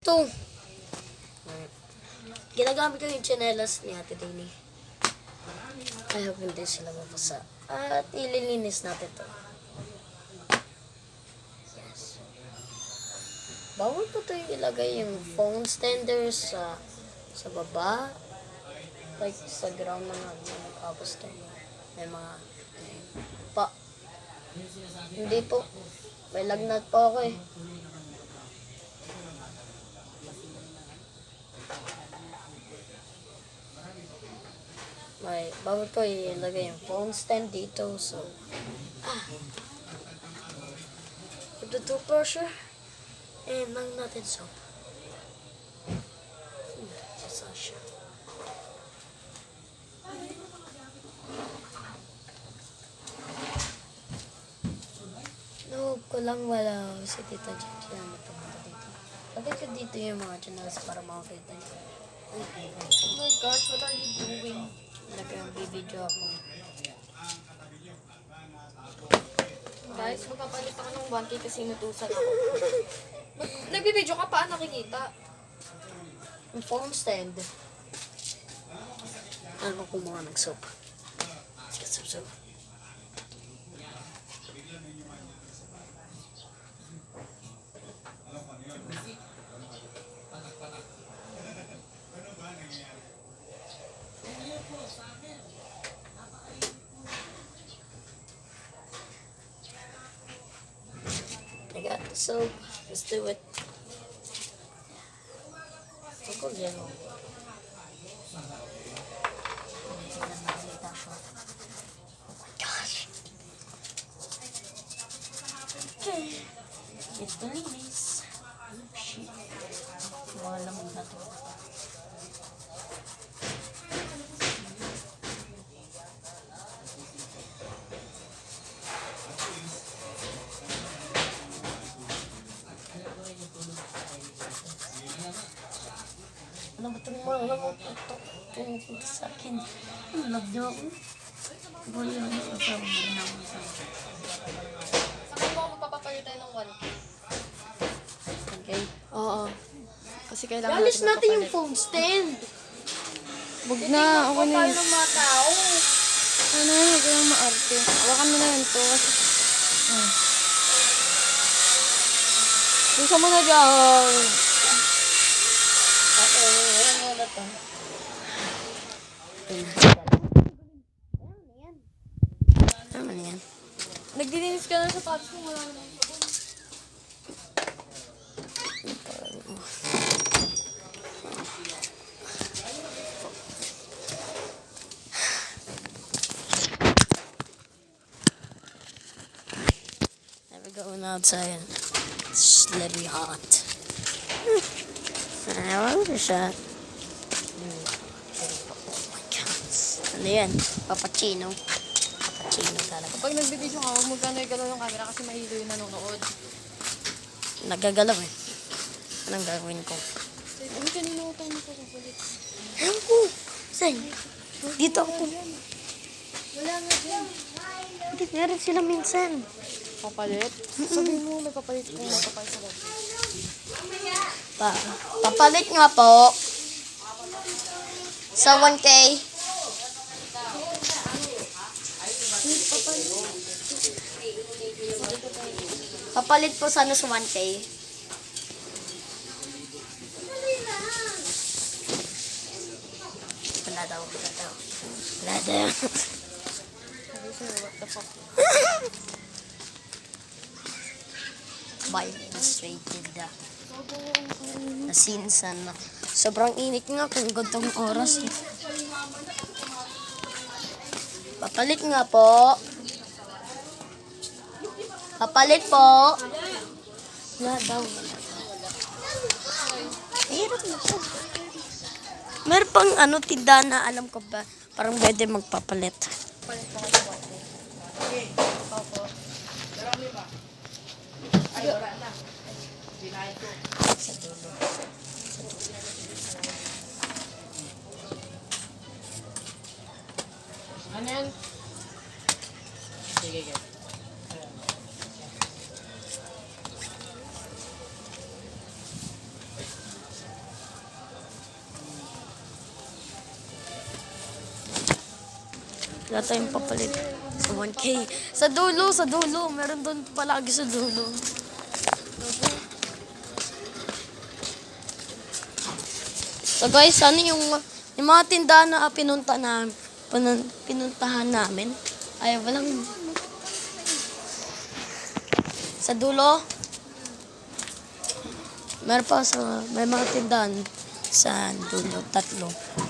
Ito. Ginagamit ko yung tsinelas ni Ate Dini. Ayaw hindi sila mabasa. At ililinis natin to. Yes. Bawal po ito ilagay yung phone standers sa baba. Like sa ground na nag-tapos to. May mga pa. Hindi po. May lagnat po ako eh. Bawal ko ilagay yung phone stand dito. So, with the toothbrusher, and lang natin soap. Basa siya. No, ko lang wala si Tita Gigi na pumunta dito. Lagay ko dito yung mga channels para makakita niyo. Oh my gosh, what are you doing? Nag-video ako. Guys, magpapalit ako ng 1K kasi inutusan ako. Nagbibideo ka, paano nakikita? Yung phone stand. Ano kung mga nag-soap? Soap. I got the soap. Let's do it. Ako yan. Oh my gosh. Okay. Ito linis. Shit. Wala mo na to. Ano ba itong mga tumupunta sa akin? Ang love niyo ako. Buli ako sa asawa mo rin ako sa Saan mo ako magpapapalit tayo ng 1K? okay? Oo. Kasi kailangan Galis natin yung phone stand. Huwag na, ako na Tayo yun. ng mga tao. Ano yun, huwag kayong maarte. Hawakan mo na yun to. Gusto mo na dyan. Okay, wala mo na to. Ano yan? Nagdilinis ka na sa patos mo, wala na. Never going outside. It's literally hot. I want a shot. Oh my God. Ano yan? Papachino. Papachino talaga. Kapag nagbibideo ka, huwag mo gano'y-gano'n yung camera kasi mahilo yung nanonood. Nagagalaw eh. Anong gagawin ko? Ano kanina ko tayo nakapapalit? Ewan ko. Saan? Dito ako. Wala nga dyan. Hindi, meron sila minsan. Papalit? Sabihin mo, may papalit kung may papalit sa loob. Papalit nga po. Sa 1K. Papalit po sana sa 1K. Wala daw. Wala daw. Sabi sa'yo, what the fuck? By illustrated na sinsan na. Sobrang init nga kung gantong oras. Papalit nga po. Papalit po. Wala daw. Hirap na po. Meron pang tindahan na alam ko ba, parang pwede magpapalit. Papalit pa kayo sa loob. Opo. Sa dulo. Ano yan? Sige. Wala tayong papalit. Sa 1K. Sa dulo, sa dulo. Meron doon palagi sa dulo. So guys, ano yung mga tindahan na pinuntahan namin? Ay, walang... Sa dulo, meron pa sa... May mga tindahan sa dulo, 3.